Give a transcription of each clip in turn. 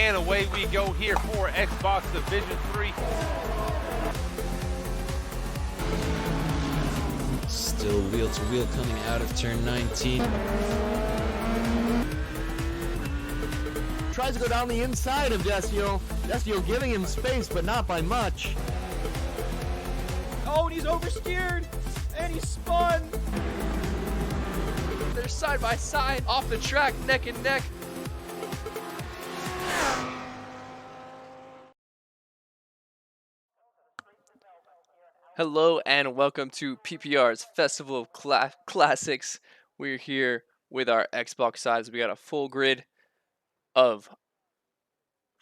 And away we go here for Xbox Division 3. Still wheel to wheel coming out of turn 19. Tries to go down the inside of Desio. Desio giving him space, but not by much. Oh, and he's oversteered, and he spun. They're side by side, off the track, neck and neck. Hello and welcome to PPR's Festival of Classics. We're here with our Xbox sides. We got a full grid of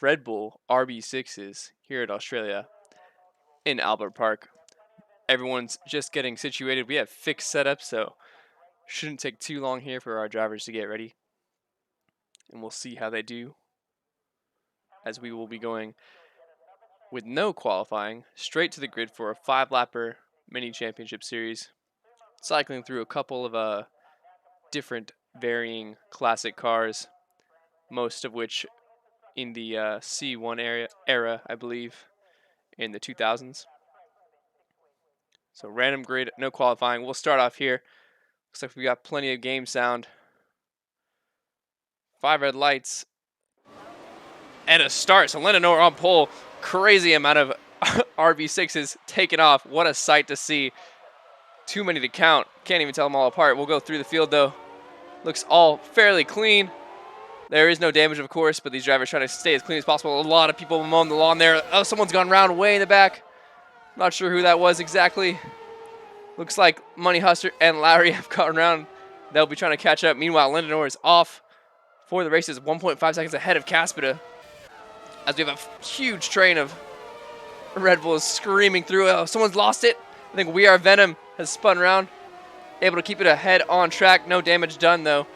Red Bull RB6s here at Australia in Albert Park. Everyone's just getting situated. We have fixed setups, so shouldn't take too long here for our drivers to get ready. And we'll see how they do, as we will be going with no qualifying, straight to the grid for a 5-lapper mini championship series, cycling through a couple of different varying classic cars, most of which in the C1 era, I believe, in the 2000s. So random grid, no qualifying. We'll start off here. Looks like we got plenty of game sound. 5 red lights. And a start. So Lenonor on pole. Crazy amount of RB6s taken off. What a sight to see. Too many to count. Can't even tell them all apart. We'll go through the field though. Looks all fairly clean. There is no damage, of course, but these drivers trying to stay as clean as possible. A lot of people mowing the lawn there. Oh, someone's gone round way in the back. Not sure who that was exactly. Looks like Money Hustler and Lowry have gone around. They'll be trying to catch up. Meanwhile, Lenonor is off for the races, 1.5 seconds ahead of Caspita. As we have a huge train of Red Bulls screaming through. Oh, someone's lost it. I think We Are Venom has spun around. Able to keep it ahead on track. No damage done, though,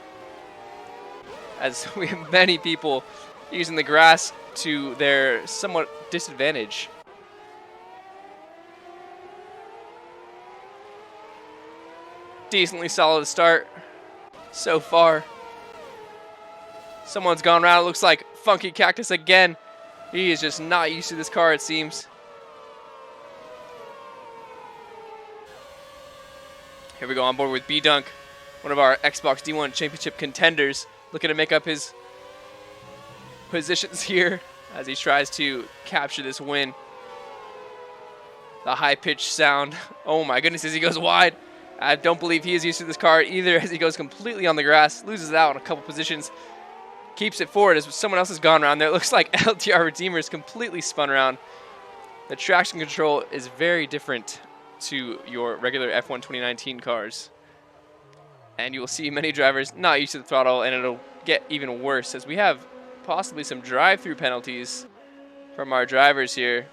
as we have many people using the grass to their somewhat disadvantage. Decently solid start so far. Someone's gone around. It looks like Funky Cactus again. He is just not used to this car, it seems. Here we go on board with B-Dunk, one of our Xbox D1 Championship contenders, looking to make up his positions here as he tries to capture this win. The high-pitched sound. Oh my goodness, as he goes wide. I don't believe he is used to this car either, as he goes completely on the grass, loses out in a couple positions. Keeps it forward as someone else has gone around there. It looks like LTR Redeemer is completely spun around. The traction control is very different to your regular F1 2019 cars. And you will see many drivers not used to the throttle, and it'll get even worse as we have possibly some drive-through penalties from our drivers here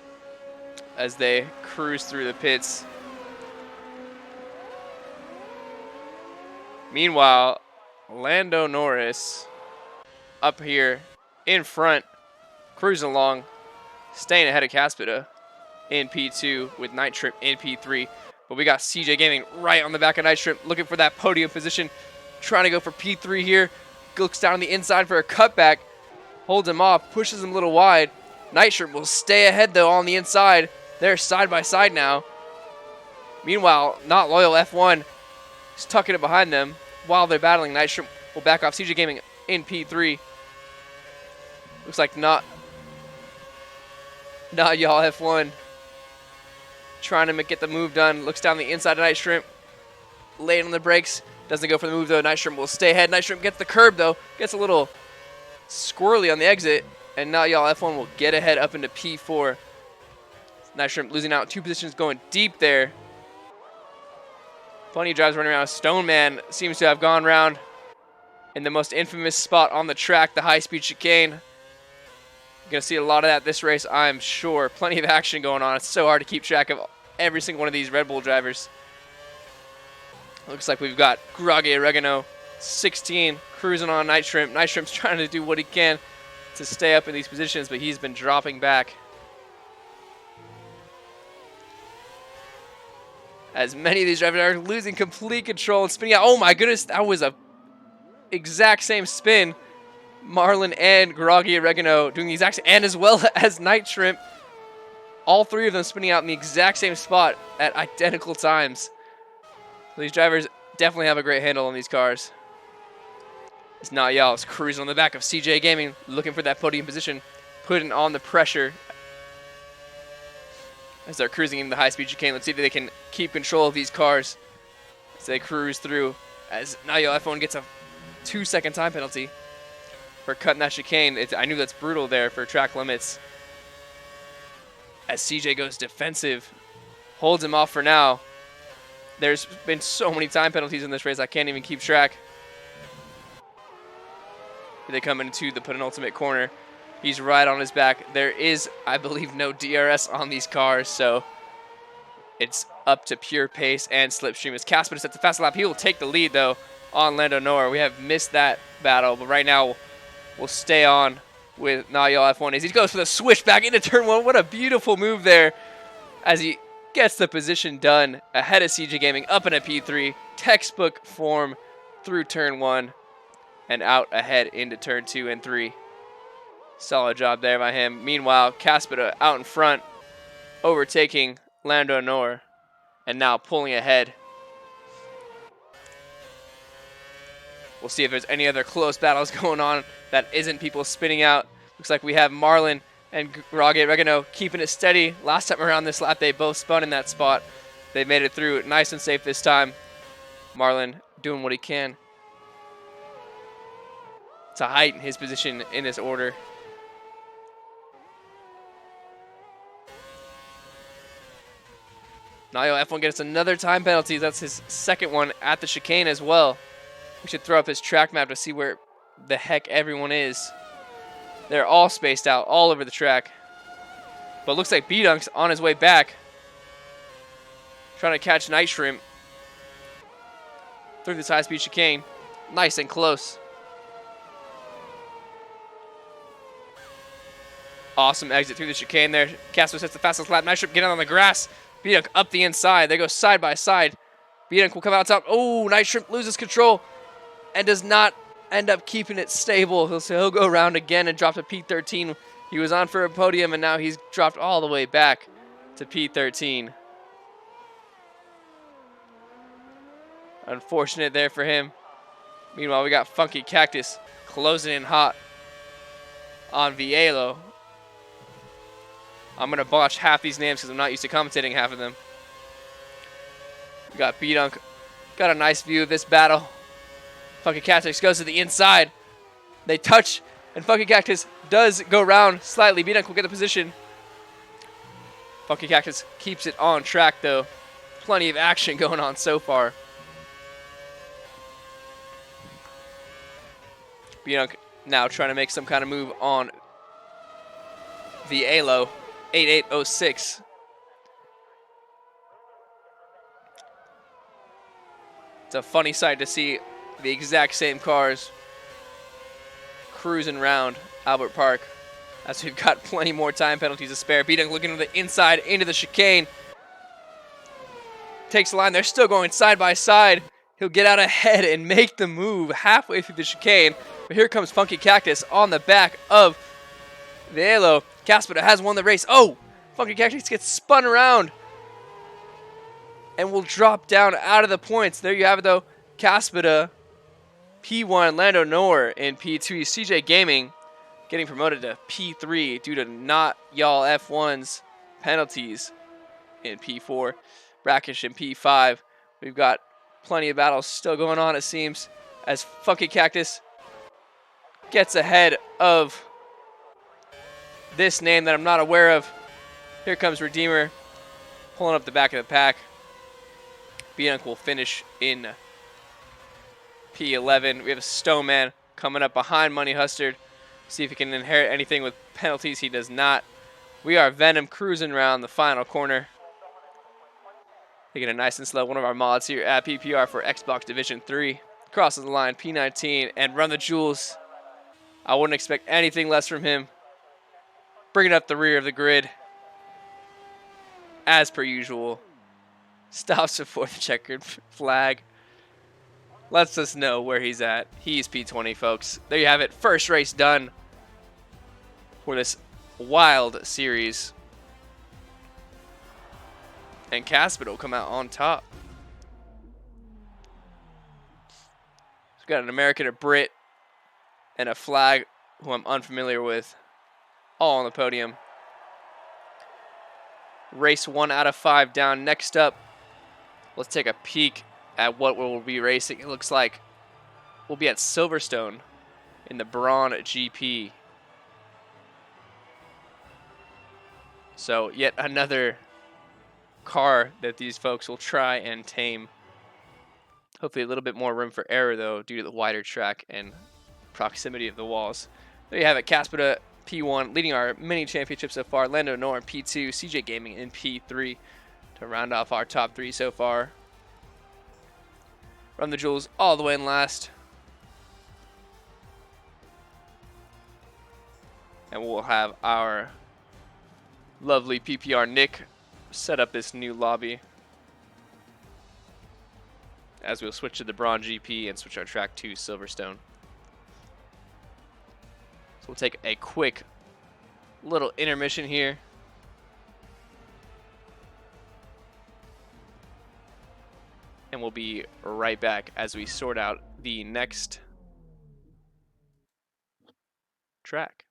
as they cruise through the pits. Meanwhile, Lando Norris up here in front, cruising along, staying ahead of Caspita in P2 with Night Trip in P3. But we got CJ Gaming right on the back of Night Trip, looking for that podium position, trying to go for P3 here. Looks down on the inside for a cutback, holds him off, pushes him a little wide. Night Trip will stay ahead though on the inside. They're side by side now. Meanwhile, Not Loyal F1 is tucking it behind them while they're battling. Night Trip will back off. CJ Gaming in P3. Looks like not y'all F1 trying to get the move done. Looks down the inside of Night Shrimp, late on the brakes, doesn't go for the move though. Night Shrimp will stay ahead. Night Shrimp gets the curb though, gets a little squirrely on the exit, and now y'all F1 will get ahead up into P4. Night Shrimp losing out 2 positions, going deep there. Plenty of drives running around. Stone Man seems to have gone around in the most infamous spot on the track, the high-speed chicane. Going to see a lot of that this race, I'm sure. Plenty of action going on. It's so hard to keep track of every single one of these Red Bull drivers. Looks like we've got Groggy Oregano, 16, cruising on Night Shrimp. Night Shrimp's trying to do what he can to stay up in these positions, but he's been dropping back. As many of these drivers are losing complete control and spinning out. Oh my goodness, that was a exact same spin Marlin and Groggy Oregano doing the exact same, and as well as Night Shrimp. All three of them spinning out in the exact same spot at identical times. So these drivers definitely have a great handle on these cars. It's not y'all. It's cruising on the back of CJ Gaming, looking for that podium position, putting on the pressure as they're cruising in the high-speed chicane. Let's see if they can keep control of these cars as they cruise through. As Nayo F1 gets a 2-second time penalty for cutting that chicane. I knew that's brutal there for track limits. As CJ goes defensive, holds him off for now. There's been so many time penalties in this race, I can't even keep track. They come into the penultimate corner. He's right on his back. There is, I believe, no DRS on these cars, so it's up to pure pace and slipstream. As Casper sets the fast lap, he will take the lead, though, on Lando Norris. We have missed that battle, but right now we'll stay on with Nayal F1 as he goes for the switch back into turn 1. What a beautiful move there as he gets the position done ahead of CJ Gaming, up in a P3, textbook form through turn 1 and out ahead into turn 2 and 3. Solid job there by him. Meanwhile, Caspita out in front, overtaking Lando Norris, and now pulling ahead. We'll see if there's any other close battles going on that isn't people spinning out. Looks like we have Marlin and Rage Regano keeping it steady. Last time around this lap, they both spun in that spot. They made it through nice and safe this time. Marlin doing what he can to heighten his position in this order. Nayo F1 gets another time penalty. That's his second one at the chicane as well. We should throw up his track map to see where the heck everyone is. They're all spaced out all over the track. But looks like B-Dunk's on his way back, trying to catch Night Shrimp through this high-speed chicane. Nice and close. Awesome exit through the chicane there. Castro sets the fastest lap. Night Shrimp getting on the grass. B-Dunk up the inside. They go side by side. B-Dunk will come out top. Oh, Night Shrimp loses control and does not end up keeping it stable. He'll go around again and drop to P13. He was on for a podium, and now he's dropped all the way back to P13. Unfortunate there for him. Meanwhile, we got Funky Cactus closing in hot on Vielo. I'm going to botch half these names because I'm not used to commentating half of them. We got B-Dunk. Got a nice view of this battle. Funky Cactus goes to the inside. They touch, and Funky Cactus does go around slightly. B-Dunk will get the position. Funky Cactus keeps it on track, though. Plenty of action going on so far. B-Dunk now trying to make some kind of move on the Alo 8806. It's a funny sight to see the exact same cars cruising around Albert Park as we've got plenty more time penalties to spare. B-Dunk looking to the inside into the chicane. Takes the line. They're still going side by side. He'll get out ahead and make the move halfway through the chicane. But here comes Funky Cactus on the back of the Halo. Caspita has won the race. Oh! Funky Cactus gets spun around and will drop down out of the points. There you have it, though. Caspita, P1, Lando Norris in P2. CJ Gaming getting promoted to P3 due to not y'all F1's penalties in P4. Brackish in P5. We've got plenty of battles still going on, it seems, as Funky Cactus gets ahead of this name that I'm not aware of. Here comes Redeemer pulling up the back of the pack. B-Dunk will finish in P11. We have a Stoneman coming up behind Money Hustard. See if he can inherit anything with penalties. He does not. We are Venom cruising around the final corner. Taking it nice and slow. One of our mods here at PPR for Xbox Division 3. Crosses the line, P19, and Run the Jewels. I wouldn't expect anything less from him. Bringing up the rear of the grid. As per usual. Stops before the checkered flag. lets us know where he's at. He's P20, folks. There you have it. First race done for this wild series. And Caspit will come out on top. We've got an American, a Brit, and a flag who I'm unfamiliar with, all on the podium. Race 1 out of 5 down. Next up, let's take a peek at what we'll be racing. It looks like we'll be at Silverstone in the Braun GP. So yet another car that these folks will try and tame. Hopefully a little bit more room for error, though, due to the wider track and proximity of the walls. There you have it. Caspita P1 leading our mini championship so far. Lando Nor in P2. CJ Gaming in P3 to round off our top 3 so far. Run the Jewels all the way in last. And we'll have our lovely PPR Nick set up this new lobby as we'll switch to the Braun GP and switch our track to Silverstone. So we'll take a quick little intermission here. And we'll be right back as we sort out the next track.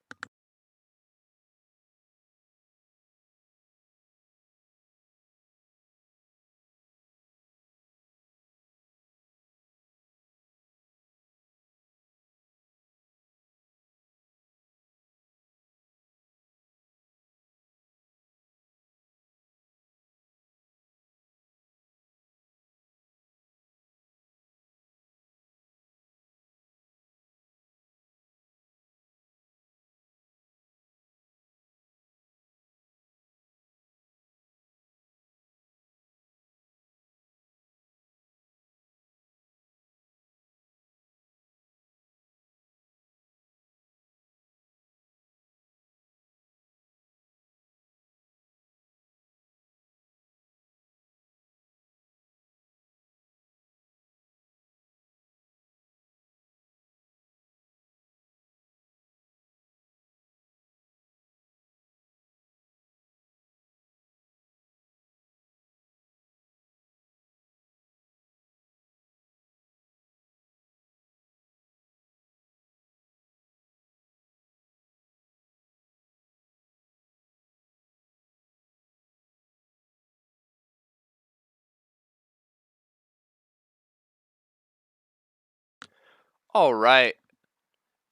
All right,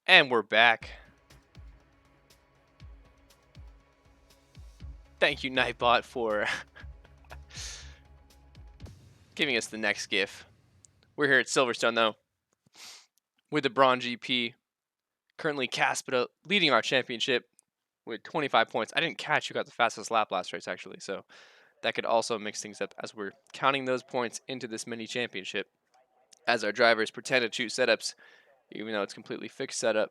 and we're back. Thank you, Nightbot, for giving us the next GIF. We're here at Silverstone, though, with the Braun GP. Currently, Caspita leading our championship with 25 points. I didn't catch who got the fastest lap last race, actually, so that could also mix things up as we're counting those points into this mini championship as our drivers pretend to choose setups, even though it's completely fixed setup.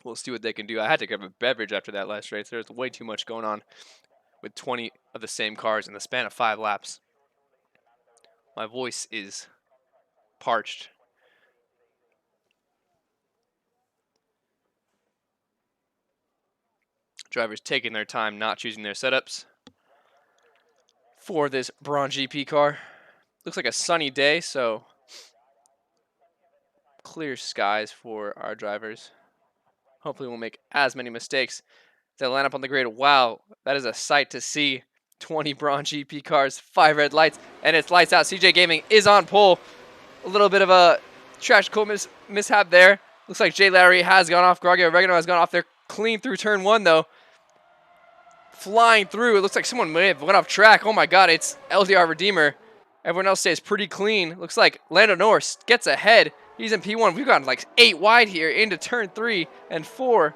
We'll see what they can do. I had to grab a beverage after that last race. There's way too much going on with 20 of the same cars in the span of 5 laps. My voice is parched. Drivers taking their time, not choosing their setups for this Braun GP car. Looks like a sunny day, so clear skies for our drivers. Hopefully we'll make as many mistakes. They line up on the grid. Wow, that is a sight to see. 20 Braun GP cars, 5 red lights, and it's lights out. CJ Gaming is on pole. A little bit of a tragical mishap there. Looks like Jay Larry has gone off. Gargio Oregano has gone off there. Clean through turn 1, though. Flying through. It looks like someone may have went off track. Oh, my God. It's LDR Redeemer. Everyone else stays pretty clean. Looks like Lando Norris gets ahead. He's in P1. We've gotten like 8 wide here into turn 3 and 4.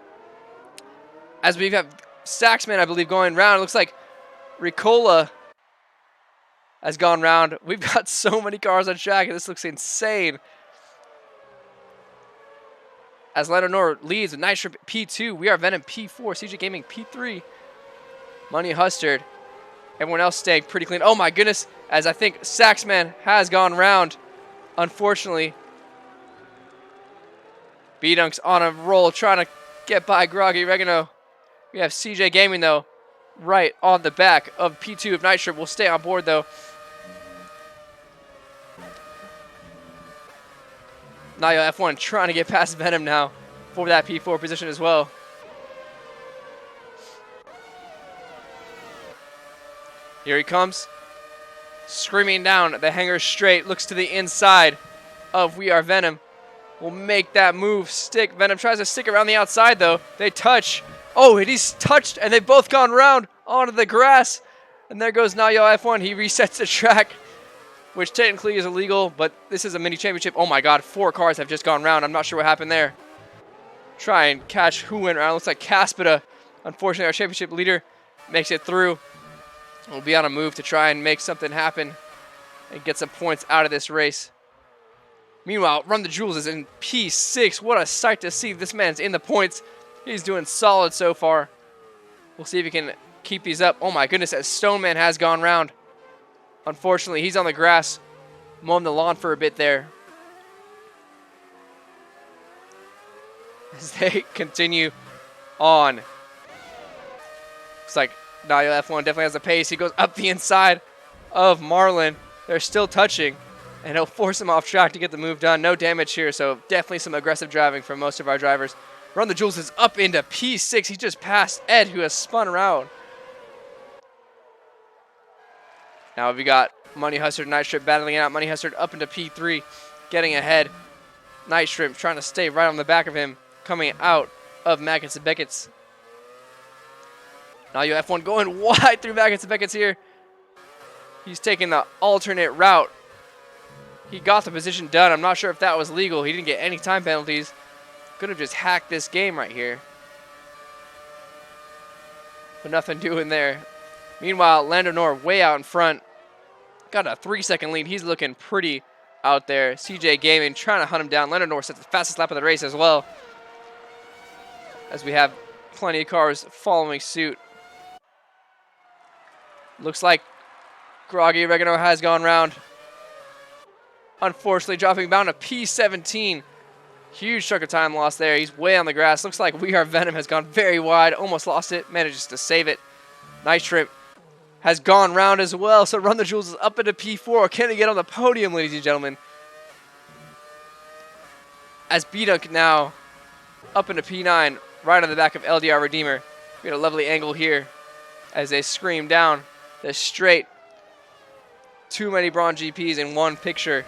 As we have Saxman, I believe, going round. It looks like Ricola has gone round. We've got so many cars on track, and this looks insane. As Lando Norris leads with Nice Trip P2, we are Venom P4, CJ Gaming P3. Money Hustard Everyone else staying pretty clean. Oh my goodness, as I think Saxman has gone round, unfortunately. B-Dunk's on a roll, trying to get by Groggy Regano. We have CJ Gaming, though, right on the back of P2 of Nitro. Will stay on board, though. Nayo F1 trying to get past Venom now for that P4 position as well. Here he comes, screaming down the hangar straight, looks to the inside of We Are Venom. Will make that move, stick. Venom tries to stick around the outside, though. They touch. Oh, and he's touched, and they've both gone round onto the grass. And there goes Nayo F1. He resets the track, which technically is illegal, but this is a mini championship. Oh my god, 4 cars have just gone round. I'm not sure what happened there. Try and catch who went around. Looks like Caspita. Unfortunately, our championship leader makes it through. We'll be on a move to try and make something happen and get some points out of this race. Meanwhile, Run the Jewels is in P6. What a sight to see. This man's in the points. He's doing solid so far. We'll see if he can keep these up. Oh my goodness, as Stoneman has gone round. Unfortunately, he's on the grass, mowing the lawn for a bit there. As they continue on. Looks like Nayo F1 definitely has the pace. He goes up the inside of Marlon. They're still touching, and he'll force him off track to get the move done. No damage here, so definitely some aggressive driving from most of our drivers. Run the Jewels is up into P6. He just passed Ed, who has spun around. Now we got Money Hustard and Night Strip battling it out. Money Hustard up into P3, getting ahead. Night Strip trying to stay right on the back of him, coming out of Maggots and Beckett's. Now you F1 going wide through Maggots and Beckett's here. He's taking the alternate route. He got the position done. I'm not sure if that was legal. He didn't get any time penalties. Could have just hacked this game right here. But nothing doing there. Meanwhile, Lando Nor way out in front. Got a 3-second lead. He's looking pretty out there. CJ Gaming trying to hunt him down. Lando Nor sets the fastest lap of the race as well, as we have plenty of cars following suit. Looks like Groggy Oregano has gone round. Unfortunately, dropping down to P17. Huge chunk of time lost there. He's way on the grass. Looks like We Are Venom has gone very wide. Almost lost it. Manages to save it. Night Strip has gone round as well. So Run the Jewels is up into P4. Can he get on the podium, ladies and gentlemen? As B-Dunk now up into P9, right on the back of LDR Redeemer. We got a lovely angle here as they scream down the straight. Too many Braun GPs in one picture.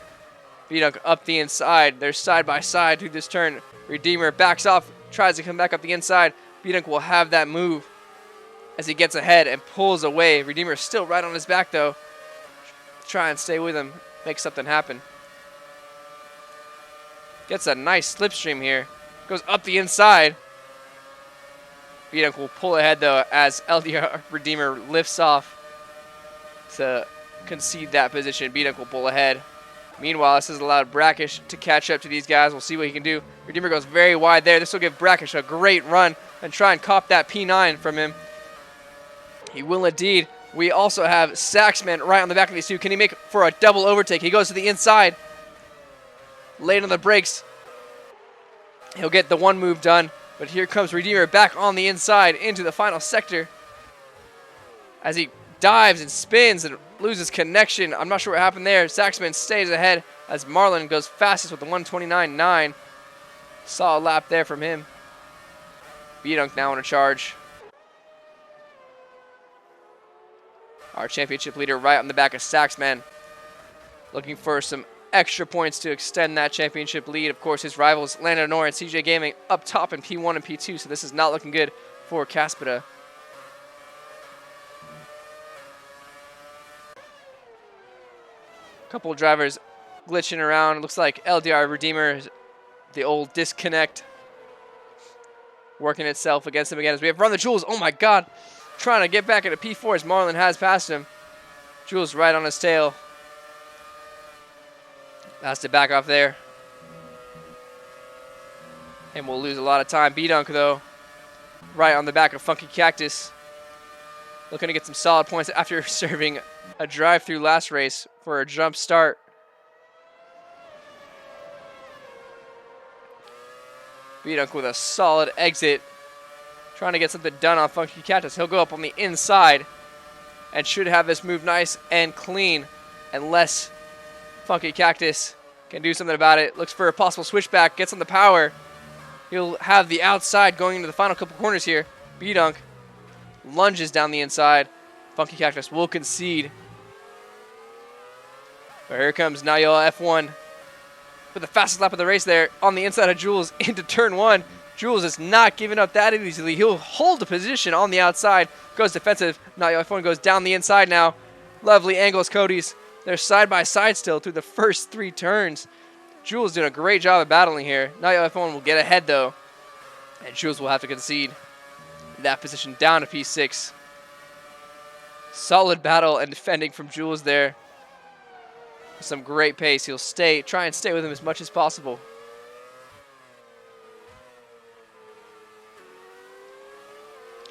B-Dunk up the inside. They're side by side through this turn. Redeemer backs off, tries to come back up the inside. B-Dunk will have that move as he gets ahead and pulls away. Redeemer is still right on his back, though. Try and stay with him, make something happen. Gets a nice slipstream here. Goes up the inside. B-Dunk will pull ahead, though, as LDR Redeemer lifts off to concede that position. B-Dunk will pull ahead. Meanwhile, this has allowed Brackish to catch up to these guys. We'll see what he can do. Redeemer goes very wide there. This will give Brackish a great run and try and cop that P9 from him. He will indeed. We also have Saxman right on the back of these two. Can he make for a double overtake? He goes to the inside. Late on the brakes. He'll get the one move done. But here comes Redeemer back on the inside into the final sector. As he dives and spins and loses connection. I'm not sure what happened there. Saxman stays ahead as Marlon goes fastest with the 129.9. Saw a lap there from him. B-Dunk now on a charge. Our championship leader right on the back of Saxman. Looking for some extra points to extend that championship lead. Of course, his rivals, Lando Nor and CJ Gaming, up top in P1 and P2, so this is not looking good for Caspita. Couple of drivers glitching around. Looks like LDR Redeemer, the old disconnect, working itself against him again as we have Run the Jewels. Oh my god, trying to get back into P4 as Marlon has passed him. Jewels right on his tail. Has to back off there. And we'll lose a lot of time. B-Dunk, though, right on the back of Funky Cactus. looking to get some solid points after serving a drive-through last race for a jump start. B-Dunk with a solid exit, trying to get something done on Funky Cactus. He'll go up on the inside and should have this move nice and clean, unless Funky Cactus can do something about it. Looks for a possible switchback, gets on the power. He'll have the outside going into the final couple corners here. B-Dunk lunges down the inside. Funky Cactus will concede. But here comes Nayel F1 with the fastest lap of the race there on the inside of Jules into turn 1. Jules is not giving up that easily. He'll hold the position on the outside. Goes defensive. Nayel F1 goes down the inside now. Lovely angles, Cody's. They're side by side still through the first 3 turns. Jules doing a great job of battling here. Nayel F1 will get ahead though. And Jules will have to concede that position down to P6. Solid battle and defending from Jules there. Some great pace. He'll try and stay with him as much as possible.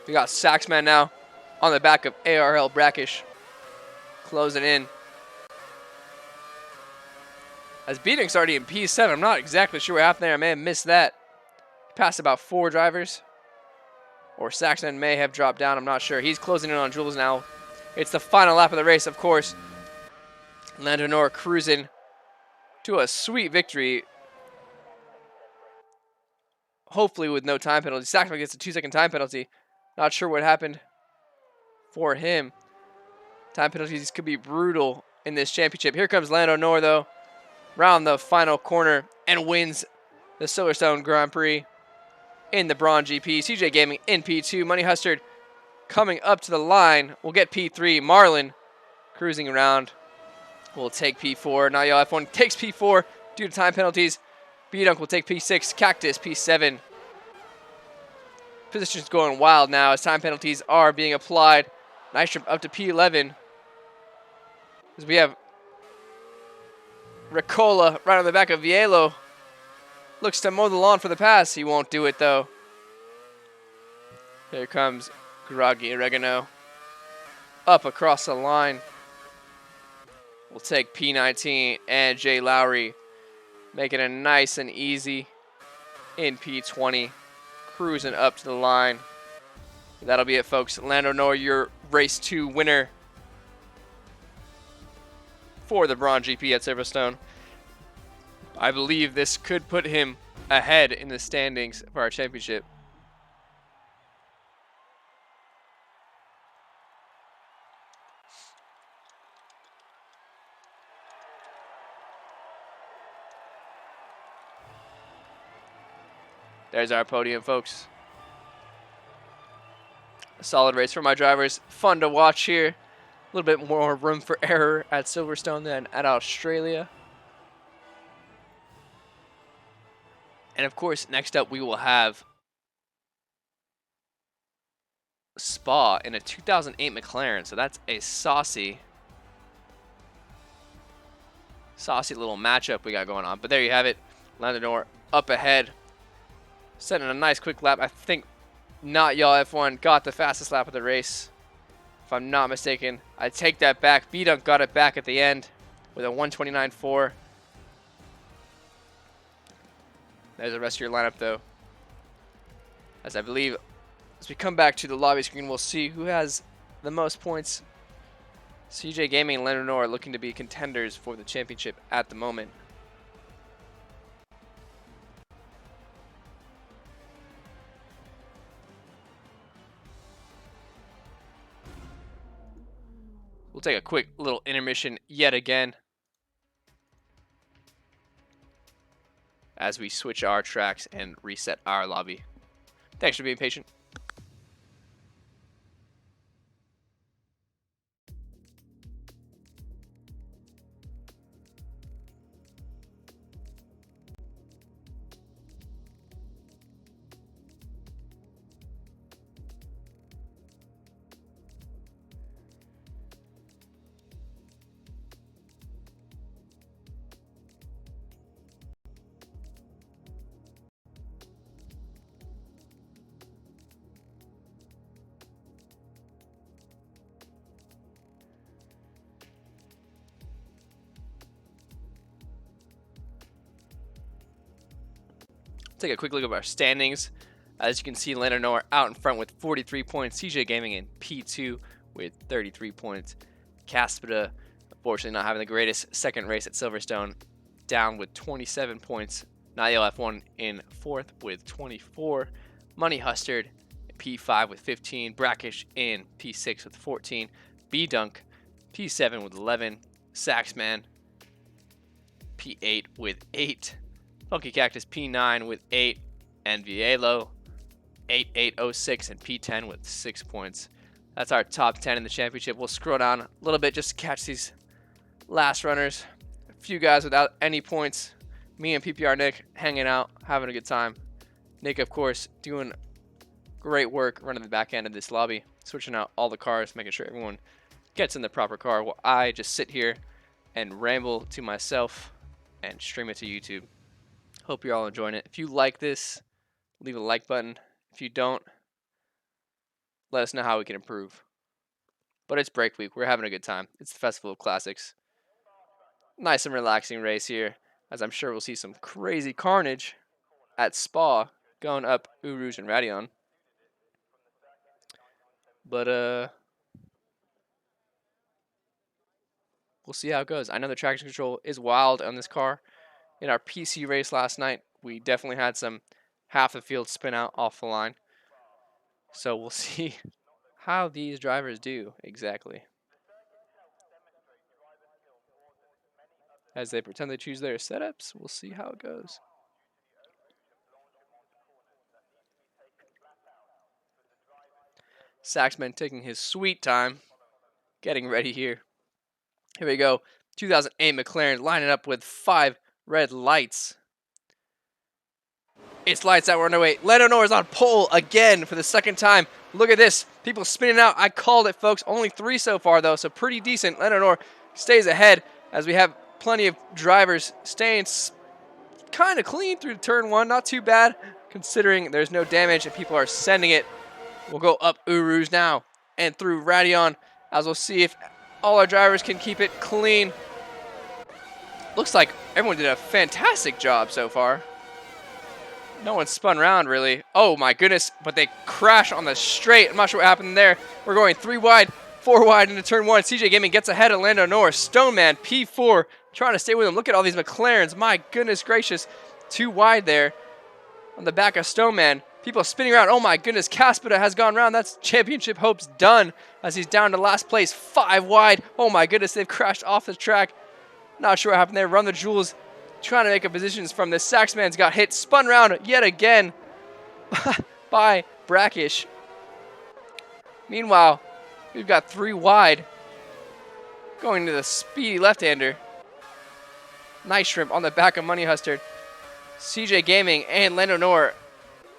We got Saxman now on the back of ARL Brackish, closing in. As B-Dunk's already in P7, I'm not exactly sure what happened there. I may have missed that. Passed about 4 drivers. Or Saxman may have dropped down, I'm not sure. He's closing in on Jules now. It's the final lap of the race, of course. Lando Norris cruising to a sweet victory. Hopefully with no time penalty. Saxman gets a 2-second time penalty. Not sure what happened for him. Time penalties could be brutal in this championship. Here comes Lando Norris though. Round the final corner and wins the Silverstone Grand Prix in the Braun GP. CJ Gaming in P2. Money Hustard coming up to the line. We'll get P3. Marlin cruising around. We'll take P4. Nayel F1 takes P4 due to time penalties. B-Dunk will take P6. Cactus P7. Position's going wild now as time penalties are being applied. Nystrom up to P11. As we have Ricola right on the back of Vielo. Looks to mow the lawn for the pass. He won't do it though. Here comes Groggy Oregano. Up across the line. We'll take P19 and Jay Lowry. Making it nice and easy in P20. Cruising up to the line. That'll be it, folks. Lando Norris, your race 2 winner for the Braun GP at Silverstone. I believe this could put him ahead in the standings for our championship. There's our podium, folks. A solid race for my drivers. Fun to watch here. A little bit more room for error at Silverstone than at Australia. And of course, next up we will have Spa in a 2008 McLaren. So that's a saucy little matchup we got going on. But there you have it. Lando Norris up ahead. Setting a nice quick lap. I think Nayel F1 got the fastest lap of the race, if I'm not mistaken. I take that back. B-Dunk got it back at the end with a 129.4. There's the rest of your lineup, though. As I believe, as we come back to the lobby screen, we'll see who has the most points. CJ Gaming and Lando Norris looking to be contenders for the championship at the moment. We'll take a quick little intermission yet again as we switch our tracks and reset our lobby. Thanks for being patient. Take a quick look at our standings. As you can see, Lando Norris out in front with 43 points. CJ Gaming in P2 with 33 points. Caspita, unfortunately not having the greatest second race at Silverstone, down with 27 points. Niall F1 in 4th with 24. Money Hustard P5 with 15. Brackish in P6 with 14. B-Dunk P7 with 11. Saxman P8 with 8. Funky Cactus P9 with 8. And Vielo 8806 and P10 with 6 points. That's our top 10 in the championship. We'll scroll down a little bit just to catch these last runners. A few guys without any points. Me and PPR Nick hanging out, having a good time. Nick, of course, doing great work running the back end of this lobby, switching out all the cars, making sure everyone gets in the proper car while I just sit here and ramble to myself and stream it to YouTube. Hope you're all enjoying it. If you like this, leave a like button. If you don't, let us know how we can improve. But it's break week. We're having a good time. It's the Festival of Classics. Nice and relaxing race here, as I'm sure we'll see some crazy carnage at Spa going up Eau Rouge and Radion. But we'll see how it goes. I know the traction control is wild on this car. In our PC race last night, we definitely had some half the field spin out off the line. So we'll see how these drivers do exactly, as they pretend to choose their setups. We'll see how it goes. Saxman taking his sweet time, getting ready here. Here we go. 2008 McLaren lining up with 5 red lights. It's lights out. We're underway. Lando Norris on pole again for the second time. Look at this. People spinning out. I called it, folks. Only 3 so far, though, so pretty decent. Lando Norris stays ahead as we have plenty of drivers staying kind of clean through turn 1. Not too bad, considering there's no damage and people are sending it. We'll go up Eau Rouge now and through Radion, as we'll see if all our drivers can keep it clean. Looks like everyone did a fantastic job so far. No one spun around, really. Oh, my goodness. But they crash on the straight. I'm not sure what happened there. We're going 3 wide, 4 wide into turn 1. CJ Gaming gets ahead of Lando Norris. Stoneman, P4, trying to stay with him. Look at all these McLarens. My goodness gracious. 2 wide there on the back of Stoneman. People spinning around. Oh, my goodness. Caspita has gone around. That's championship hopes done as he's down to last place. 5 wide. Oh, my goodness. They've crashed off the track. Not sure what happened there. Run the Jewels. Trying to make a positions from this. Saxman's got hit, spun around yet again by Brackish. Meanwhile, we've got 3 wide going to the speedy left-hander. Nice shrimp on the back of Money Hustard. CJ Gaming and Lando Norris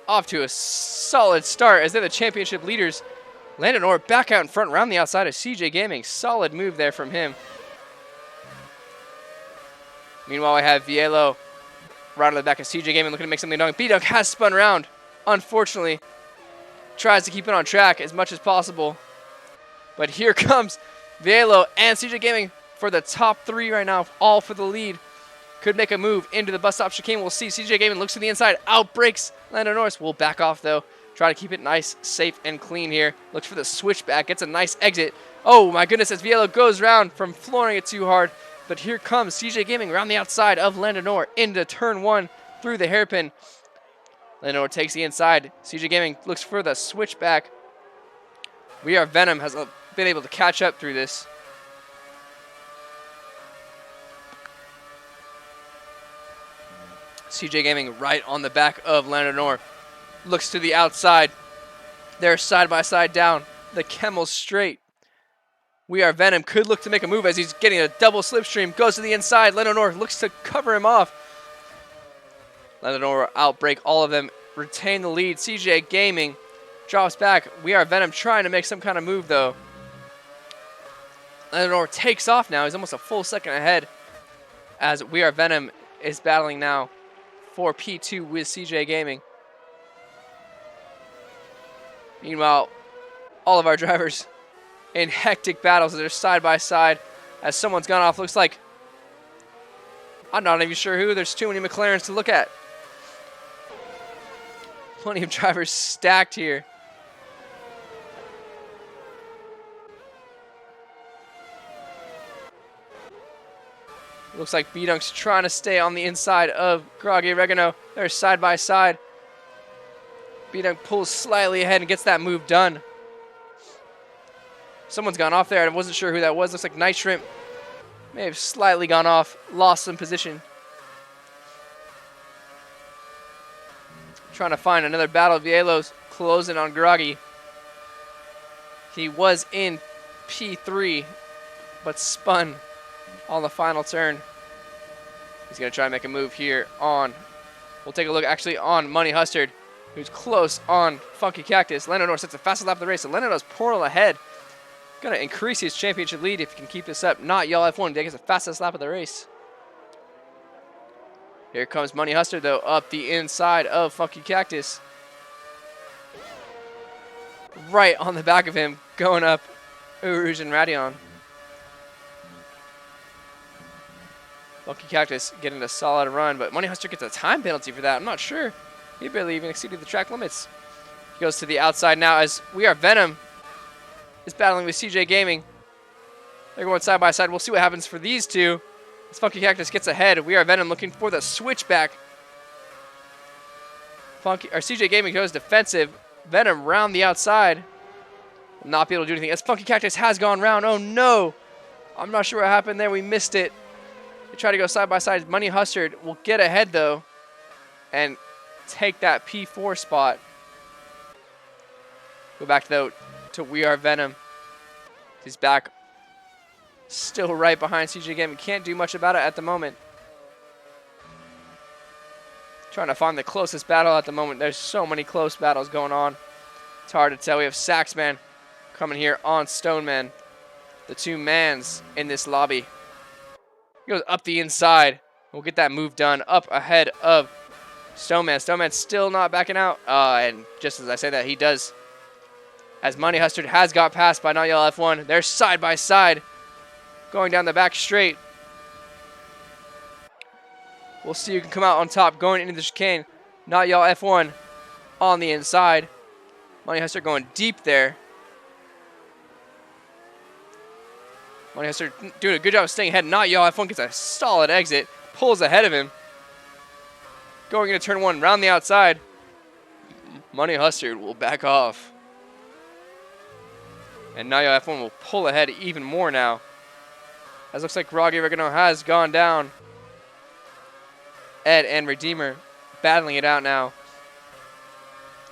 off to a solid start as they're the championship leaders. Lando Norris back out in front, around the outside of CJ Gaming. Solid move there from him. Meanwhile, I have Vielo right on the back of CJ Gaming looking to make something done. B-Dunk has spun around. Unfortunately, tries to keep it on track as much as possible. But here comes Vielo and CJ Gaming for the top 3 right now, all for the lead. Could make a move into the bus stop chicane. We'll see. CJ Gaming looks to the inside, outbreaks Lando Norris. Will back off, though. Try to keep it nice, safe, and clean here. Looks for the switchback, gets a nice exit. Oh, my goodness, as Vielo goes around from flooring it too hard. But here comes CJ Gaming around the outside of Lando Norris into turn 1 through the hairpin. Lando Norris takes the inside. CJ Gaming looks for the switchback. We Are Venom has been able to catch up through this. CJ Gaming right on the back of Lando Norris. Looks to the outside. They're side by side down the Camel straight. We Are Venom could look to make a move as he's getting a double slipstream. Goes to the inside. Lando Norris looks to cover him off. Lando Norris outbreak all of them. Retain the lead. CJ Gaming drops back. We Are Venom trying to make some kind of move, though. Lando Norris takes off now. He's almost a full second ahead as We Are Venom is battling now for P2 with CJ Gaming. Meanwhile, all of our drivers in hectic battles as they're side by side as someone's gone off. Looks like, I'm not even sure who. There's too many McLarens to look at. Plenty of drivers stacked here. Looks like B-Dunk's trying to stay on the inside of Groggy Oregano. They're side by side. B-Dunk pulls slightly ahead and gets that move done. Someone's gone off there. I wasn't sure who that was. Looks like Night Shrimp may have slightly gone off, lost some position. Trying to find another battle. Vielo's closing on Groggy. He was in P3, but spun on the final turn. He's going to try and make a move here on, we'll take a look actually on Money Hustard, who's close on Funky Cactus. Lando Norris sets the fastest lap of the race, so Lando Norris pouring ahead. Going to increase his championship lead if he can keep this up. Not Y'all F1, gets the fastest lap of the race. Here comes Money Hustard, though, up the inside of Funky Cactus. Right on the back of him, going up Uruj and Radion. Funky Cactus getting a solid run, but Money Hustard gets a time penalty for that. I'm not sure. He barely even exceeded the track limits. He goes to the outside now as We Are Venom is battling with CJ Gaming. They're going side by side. We'll see what happens for these two. As Funky Cactus gets ahead, We Are Venom looking for the switchback. CJ Gaming goes defensive. Venom round the outside. Will not be able to do anything. As Funky Cactus has gone round. Oh no! I'm not sure what happened there. We missed it. They try to go side by side. Money Hustard will get ahead though and take that P4 spot. Go back though to We Are Venom. He's back. Still right behind CJ Gaming. Can't do much about it at the moment. Trying to find the closest battle at the moment. There's so many close battles going on. It's hard to tell. We have Saxman coming here on Stoneman. The two mans in this lobby. He goes up the inside. We'll get that move done up ahead of Stoneman. Stoneman's still not backing out. And just as I say that, he does. As Money Hustard has got passed by Not Y'all F1. They're side by side. Going down the back straight. We'll see who can come out on top going into the chicane. Not Y'all F1 on the inside. Money Hustard going deep there. Money Hustard doing a good job of staying ahead. Not Y'all F1 gets a solid exit. Pulls ahead of him. Going into turn one, round the outside. Money Hustard will back off. And Not Y'all F1 will pull ahead even more now. As looks like Groggy Oregano has gone down. Ed and Redeemer battling it out now.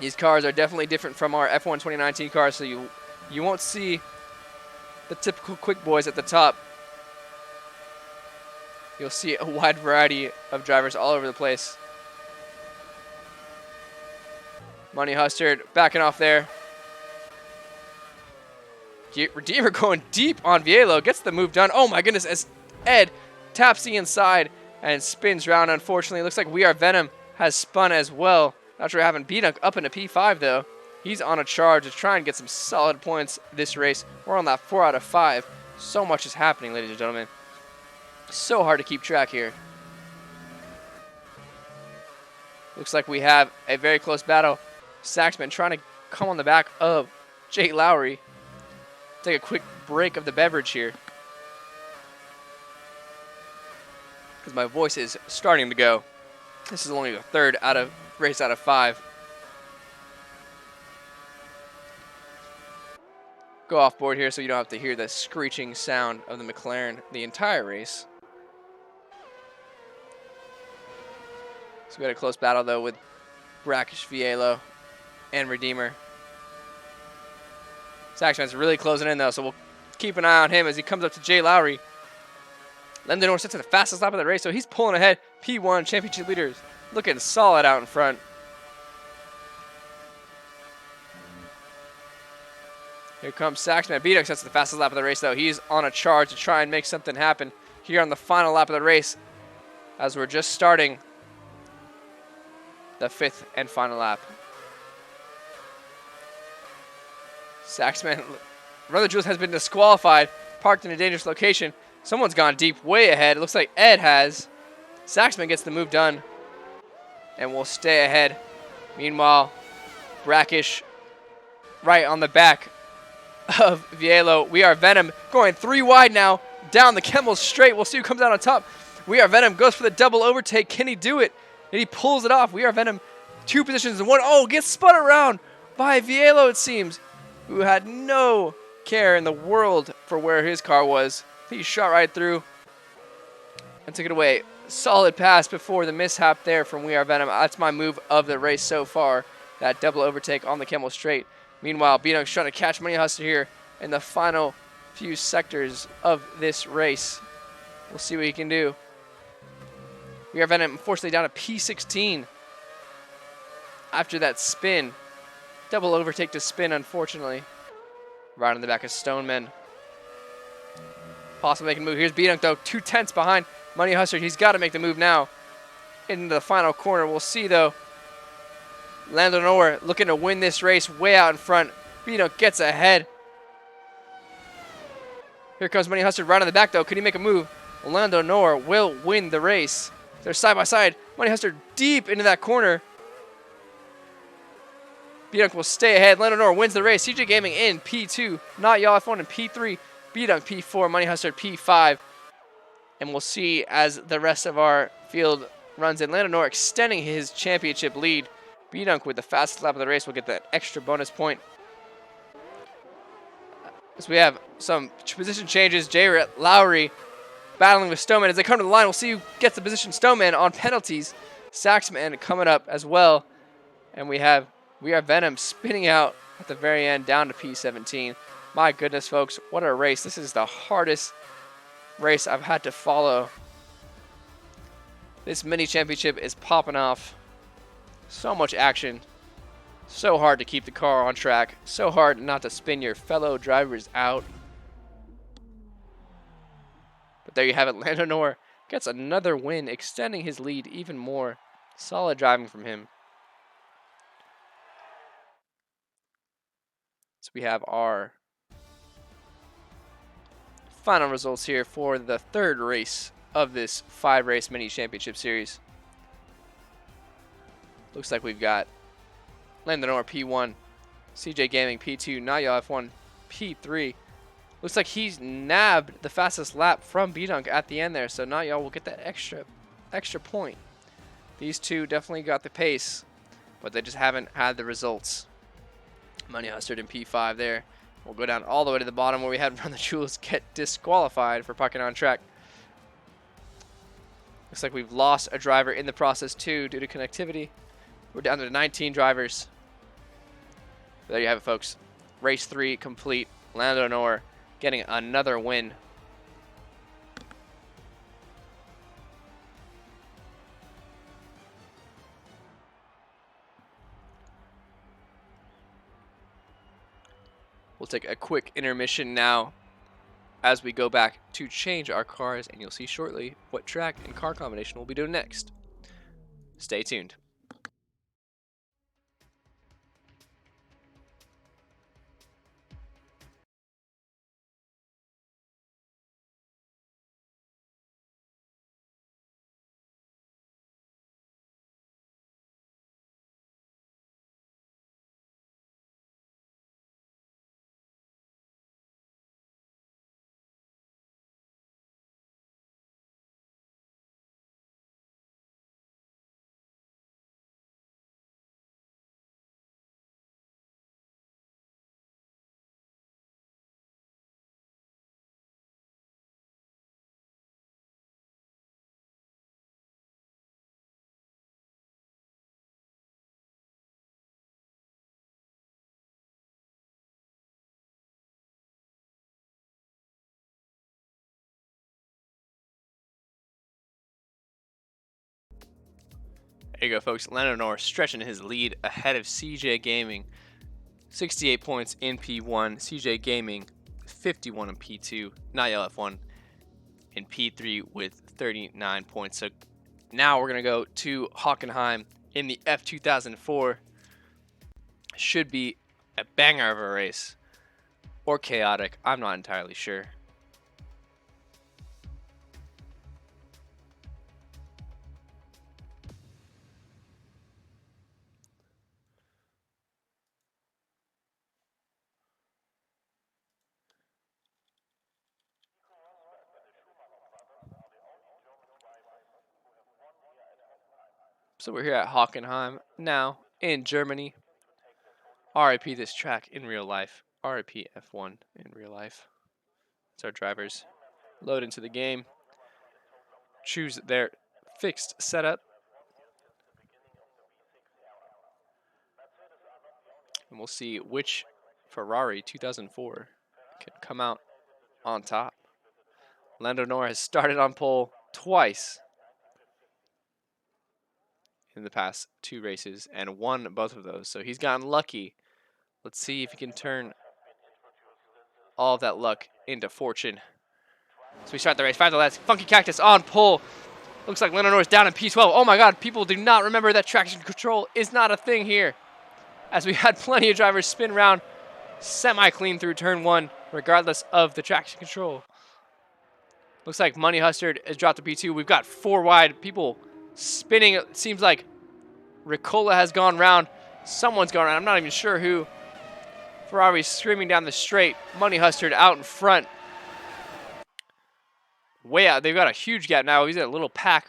These cars are definitely different from our F1 2019 cars, so you won't see the typical quick boys at the top. You'll see a wide variety of drivers all over the place. Money Hustard backing off there. Redeemer going deep on Vielo. Gets the move done. Oh my goodness, as Ed taps the inside and spins round. Unfortunately, it looks like We Are Venom has spun as well. Not sure what happened. B-Dunk up into P5 though. He's on a charge to try and get some solid points this race. We're on that 4 out of 5. So much is happening, ladies and gentlemen. So hard to keep track here. Looks like we have a very close battle. Saxman trying to come on the back of Jake Lowry. Take a quick break of the beverage here, because my voice is starting to go. This is only the third race out of 5. Go off board here so you don't have to hear the screeching sound of the McLaren the entire race. So we had a close battle though with Brackish Vielo and Redeemer. Saxman's really closing in though, so we'll keep an eye on him as he comes up to Jay Lowry. Lando Norris sets to the fastest lap of the race, so he's pulling ahead. P1 championship leaders looking solid out in front. Here comes Saxman. B-Dunk sets to the fastest lap of the race though. He's on a charge to try and make something happen here on the final lap of the race as we're just starting the 5th and final lap. Saxman, Brother Jules has been disqualified, parked in a dangerous location. Someone's gone deep, way ahead. It looks like Ed has. Saxman gets the move done and will stay ahead. Meanwhile, brackish right on the back of Vielo. We Are Venom going 3 wide now down the Camel straight. We'll see who comes out on top. We Are Venom goes for the double overtake. Can he do it? And he pulls it off. We Are Venom 2 positions in 1. Oh, gets spun around by Vielo, it seems, who had no care in the world for where his car was. He shot right through and took it away. Solid pass before the mishap there from We Are Venom. That's my move of the race so far. That double overtake on the Camel straight. Meanwhile, B-Dunk's trying to catch Money Hustler here in the final few sectors of this race. We'll see what he can do. We Are Venom, unfortunately, down to P16 after that spin. Double overtake to spin, unfortunately. Right on the back of Stoneman. Possibly making a move. Here's B-Dunk, though. 2/10 behind Money Hustler. He's got to make the move now in the final corner. We'll see, though. Lando Norr looking to win this race way out in front. B-Dunk gets ahead. Here comes Money Hustler right on the back, though. Could he make a move? Lando Norr will win the race. They're side by side. Money Hustler deep into that corner. B-Dunk will stay ahead. Lando Norr wins the race. CJ Gaming in P2. Not Y'all F1 in P3. B-Dunk P4. Money Hustler P5. And we'll see as the rest of our field runs in. Lando Norr extending his championship lead. B-Dunk with the fastest lap of the race will get that extra bonus point. So we have some position changes. Jay Lowry battling with Stoneman. As they come to the line, we'll see who gets the position. Stoneman on penalties. Saxman coming up as well. And we Are Venom spinning out at the very end down to P17. My goodness, folks, what a race. This is the hardest race I've had to follow. This mini championship is popping off. So much action. So hard to keep the car on track. So hard not to spin your fellow drivers out. But there you have it. Lando Norr gets another win, extending his lead even more. Solid driving from him. So we have our final results here for the third race of this 5-race mini championship series. Looks like we've got Lando Norr P1, CJ Gaming P2, Naya F1 P3. Looks like he's nabbed the fastest lap from B-Dunk at the end there, so Naya will get that extra point. These two definitely got the pace, but they just haven't had the results. Money Hustler in P5 there. We'll go down all the way to the bottom where we had Run the Jewels get disqualified for parking on track. Looks like we've lost a driver in the process too due to connectivity. We're down to 19 drivers. There you have it, folks. Race 3 complete. Lando Norr getting another win. We'll take a quick intermission now as we go back to change our cars, and you'll see shortly what track and car combination we'll be doing next. Stay tuned. There you go, folks. Lando Norr stretching his lead ahead of CJ Gaming. 68 points in P1. CJ Gaming, 51 in P2. Naya F1 in P3 with 39 points. So now we're going to go to Hockenheim in the F2004. Should be a banger of a race. Or chaotic. I'm not entirely sure. So we're here at Hockenheim now in Germany. RIP this track in real life. RIP F1 in real life. So our drivers load into the game, choose their fixed setup, and we'll see which Ferrari 2004 can come out on top. Lando Norris has started on pole twice in the past 2 races and won both of those. So he's gotten lucky. Let's see if he can turn all of that luck into fortune. So we start the race. 5 to left. Funky Cactus on pole. Looks like Lando Norris down in P12. Oh my god, people do not remember that traction control is not a thing here. As we had plenty of drivers spin around semi-clean through turn 1, regardless of the traction control. Looks like Money Hustard has dropped to P2. We've got 4 wide. People spinning. It seems like Ricola has gone round. Someone's gone round. I'm not even sure who. Ferrari's screaming down the straight. Money Hustard out in front. Way out. They've got a huge gap now. He's at a little pack